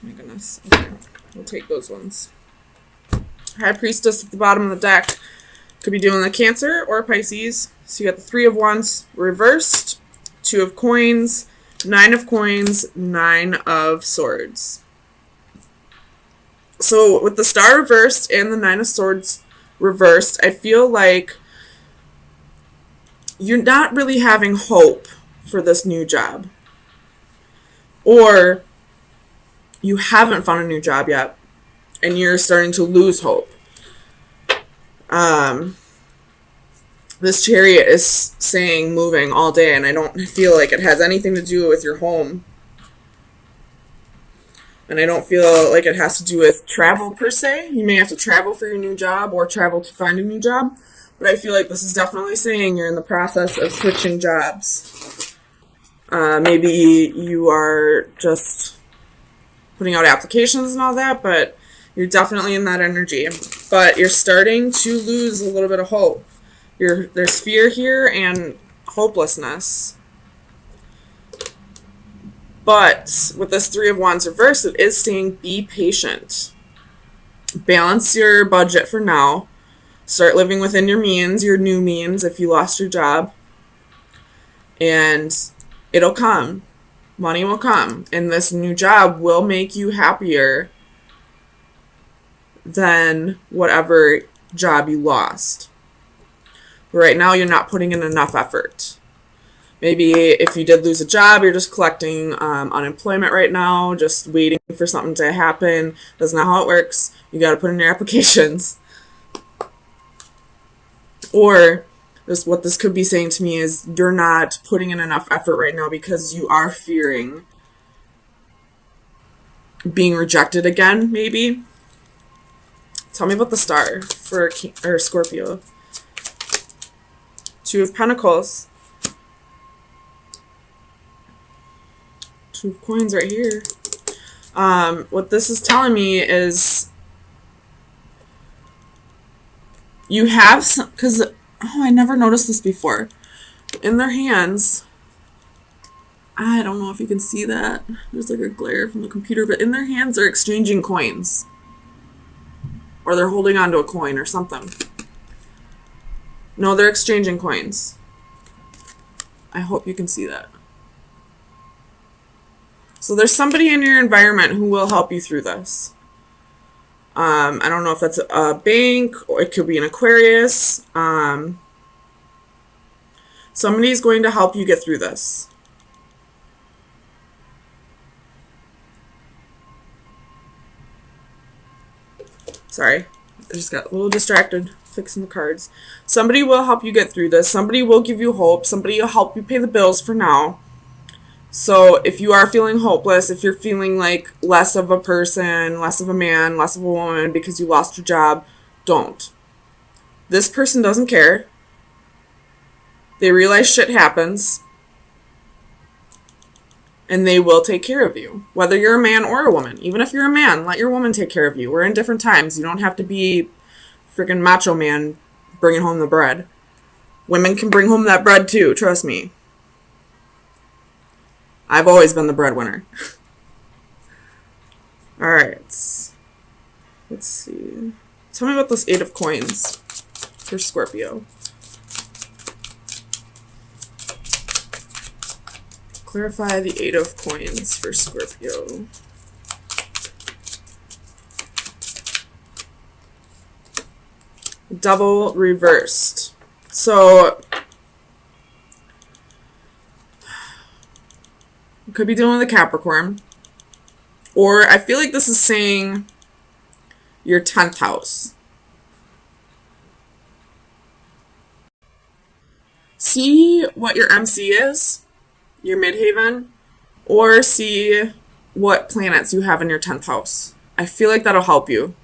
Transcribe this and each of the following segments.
My goodness. Okay, we'll take those ones. High Priestess at the bottom of the deck. Could be doing the Cancer or Pisces. So you got the Three of Wands reversed, Two of Coins, Nine of Coins, Nine of Swords. So with the Star reversed and the Nine of Swords reversed, I feel like you're not really having hope for this new job. Or you haven't found a new job yet and you're starting to lose hope. This Chariot is saying moving all day, and I don't feel like it has anything to do with your home. And I don't feel like it has to do with travel per se. You may have to travel for your new job or travel to find a new job. But I feel like this is definitely saying you're in the process of switching jobs. Maybe you are just putting out applications and all that, but you're definitely in that energy. But you're starting to lose a little bit of hope. There's fear here and hopelessness. But with this Three of Wands reversed, it is saying be patient. Balance your budget for now. Start living within your means, your new means, if you lost your job. And it'll come. Money will come. And this new job will make you happier than whatever job you lost. But right now, you're not putting in enough effort. Maybe if you did lose a job, you're just collecting unemployment right now, just waiting for something to happen. That's not how it works. You got to put in your applications. Or what this could be saying to me is you're not putting in enough effort right now because you are fearing being rejected again, maybe. Tell me about the Star for Scorpio. Two of Pentacles. Two of Coins right here. What this is telling me is you have some, because, I never noticed this before. In their hands, I don't know if you can see that. There's like a glare from the computer, but in their hands they're exchanging coins. Or they're holding onto a coin or something. No, they're exchanging coins. I hope you can see that. So there's somebody in your environment who will help you through this. I don't know if that's a bank or it could be an Aquarius. Somebody's going to help you get through this. Sorry, I just got a little distracted fixing the cards. Somebody will help you get through this. Somebody will give you hope. Somebody will help you pay the bills for now. So if you are feeling hopeless, if you're feeling like less of a person, less of a man, less of a woman because you lost your job, don't. This person doesn't care. They realize shit happens. And they will take care of you. Whether you're a man or a woman. Even if you're a man, let your woman take care of you. We're in different times. You don't have to be freaking macho man bringing home the bread. Women can bring home that bread too, trust me. I've always been the breadwinner. Alright. Let's see. Tell me about this Eight of Coins for Scorpio. Clarify the Eight of Coins for Scorpio. Devil reversed. So you could be dealing with a Capricorn. Or I feel like this is saying your 10th house. See what your MC is, your midhaven, or see what planets you have in your 10th house. I feel like that'll help you.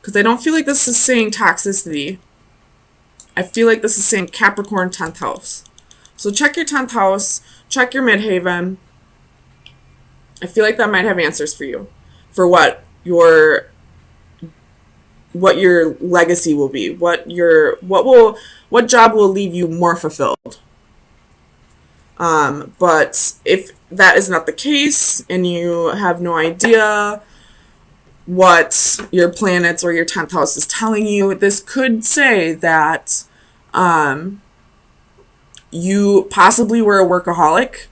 Because I don't feel like this is saying toxicity. I feel like this is saying Capricorn 10th house. So check your 10th house, check your midhaven. I feel like that might have answers for you. For what your legacy will be. What job will leave you more fulfilled. But if that is not the case and you have no idea what your planets or your 10th house is telling you, this could say that you possibly were a workaholic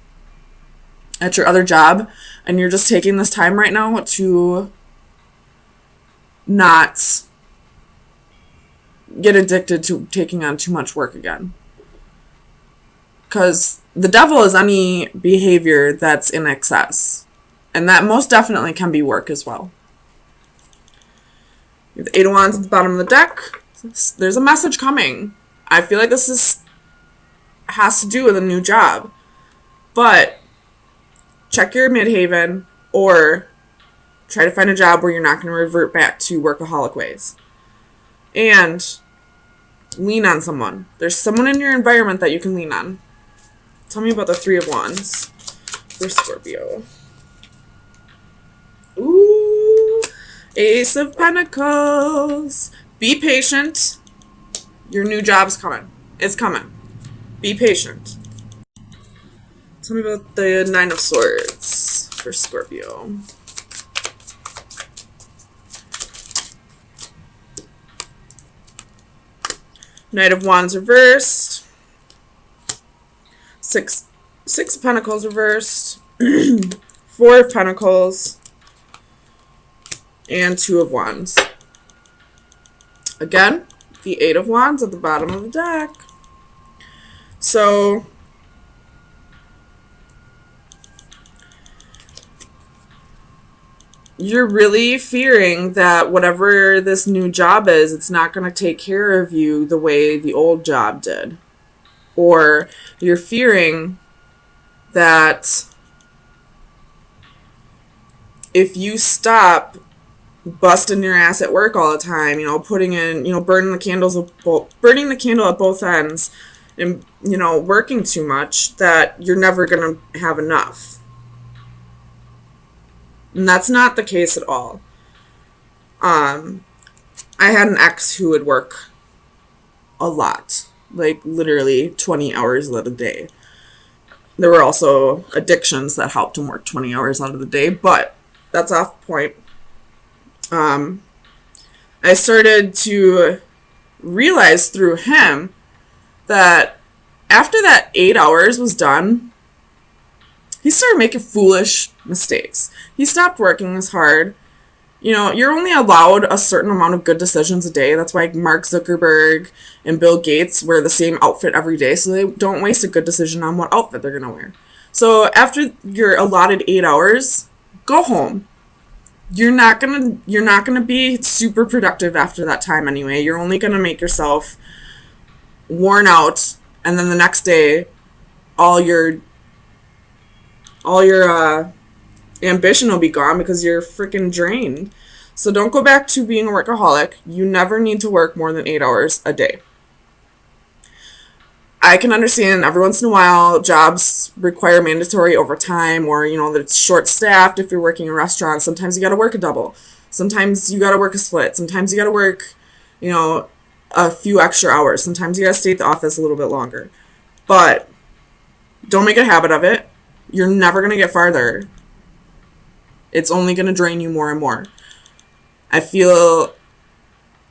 at your other job and you're just taking this time right now to not get addicted to taking on too much work again. Because the devil is any behavior that's in excess. And that most definitely can be work as well. You have the Eight of Wands at the bottom of the deck. There's a message coming. I feel like has to do with a new job. But check your midhaven or try to find a job where you're not going to revert back to workaholic ways. And lean on someone. There's someone in your environment that you can lean on. Tell me about the Three of Wands for Scorpio. Ooh, Ace of Pentacles. Be patient. Your new job's coming. It's coming. Be patient. Tell me about the Nine of Swords for Scorpio. Knight of Wands reversed. Six of Pentacles reversed. Four of Pentacles. And Two of Wands. Again, the Eight of Wands at the bottom of the deck. So you're really fearing that whatever this new job is, it's not going to take care of you the way the old job did. Or you're fearing that if you stop busting your ass at work all the time, putting in, burning the candle at both ends and, working too much, that you're never going to have enough. And that's not the case at all. I had an ex who would work a lot, like literally 20 hours out of the day. There were also addictions that helped him work 20 hours out of the day, but that's off point. I started to realize through him that after that 8 hours was done, he started making foolish mistakes. He stopped working as hard. You're only allowed a certain amount of good decisions a day. That's why Mark Zuckerberg and Bill Gates wear the same outfit every day, so they don't waste a good decision on what outfit they're going to wear. So after your allotted 8 hours, go home. You're not gonna be super productive after that time anyway. You're only gonna make yourself worn out, and then the next day, all your ambition will be gone because you're freaking drained. So don't go back to being a workaholic. You never need to work more than 8 hours a day. I can understand every once in a while jobs require mandatory overtime, or that it's short staffed. If you're working in a restaurant, sometimes you got to work a double. Sometimes you got to work a split. Sometimes you got to work, a few extra hours. Sometimes you got to stay at the office a little bit longer. But don't make a habit of it. You're never going to get farther. It's only going to drain you more and more. I feel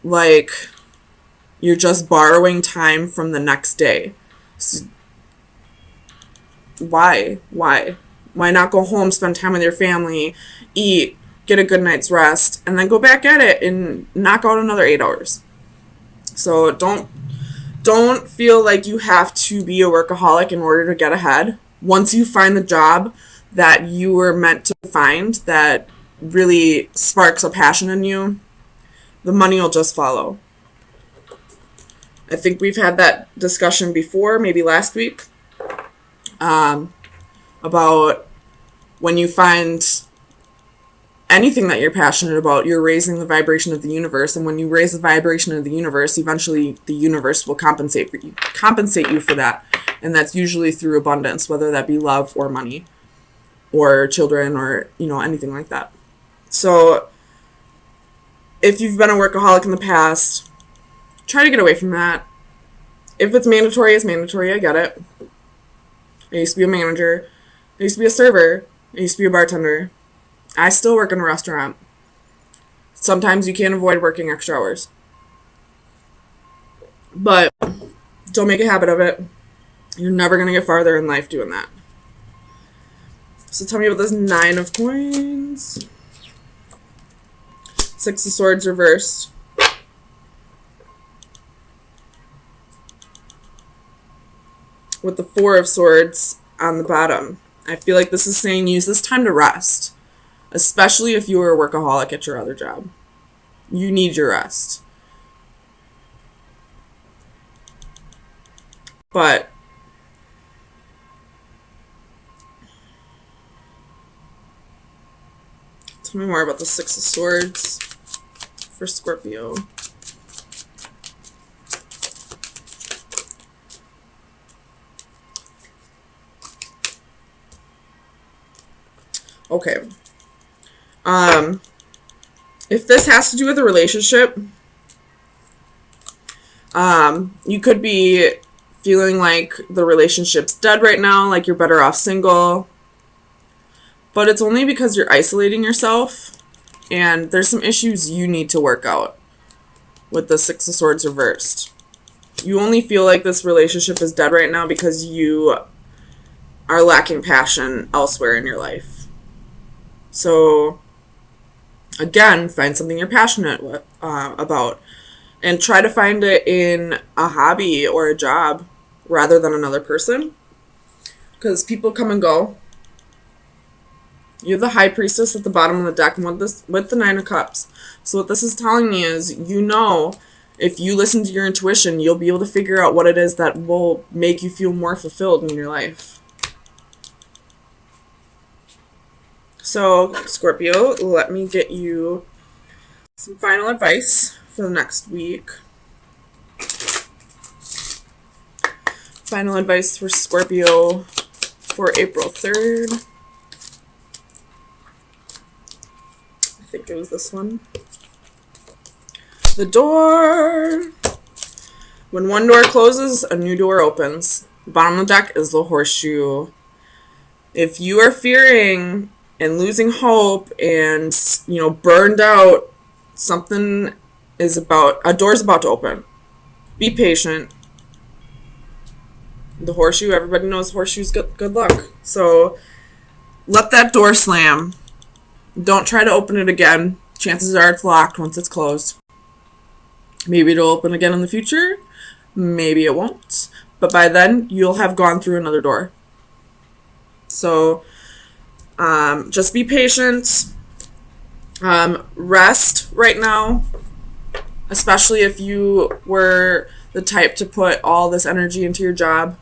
like you're just borrowing time from the next day. So why not go home, spend time with your family, eat, get a good night's rest, and then go back at it and knock out another 8 hours? So don't feel like you have to be a workaholic in order to get ahead. Once you find the job that you were meant to find, that really sparks a passion in you, the money will just follow. I think we've had that discussion before, maybe last week, about when you find anything that you're passionate about, you're raising the vibration of the universe, and when you raise the vibration of the universe, eventually the universe will compensate you for that, and that's usually through abundance, whether that be love or money or children or anything like that. So if you've been a workaholic in the past, try to get away from that. If it's mandatory, it's mandatory. I get it. I used to be a manager. I used to be a server. I used to be a bartender. I still work in a restaurant. Sometimes you can't avoid working extra hours. But don't make a habit of it. You're never going to get farther in life doing that. So tell me about this 9 of coins. 6 of swords reversed. With the 4 of swords on the bottom. I feel like this is saying use this time to rest. Especially if you were a workaholic at your other job. You need your rest. But tell me more about the 6 of swords for Scorpio. Okay. If this has to do with a relationship, you could be feeling like the relationship's dead right now, like you're better off single. But it's only because you're isolating yourself, and there's some issues you need to work out with the 6 of swords reversed. You only feel like this relationship is dead right now because you are lacking passion elsewhere in your life. So, again, find something you're passionate about. And try to find it in a hobby or a job rather than another person. Because people come and go. You're the High Priestess at the bottom of the deck with the 9 of Cups. So what this is telling me is, if you listen to your intuition, you'll be able to figure out what it is that will make you feel more fulfilled in your life. So, Scorpio, let me get you some final advice for the next week. Final advice for Scorpio for April 3rd. I think it was this one. The door. When one door closes, a new door opens. The bottom of the deck is the horseshoe. If you are fearing and losing hope and, burned out, a door's about to open. Be patient. The horseshoe, everybody knows horseshoe's good luck. So let that door slam. Don't try to open it again. Chances are it's locked once it's closed. Maybe it'll open again in the future. Maybe it won't. But by then, you'll have gone through another door. So just be patient. Rest right now. Especially if you were the type to put all this energy into your job.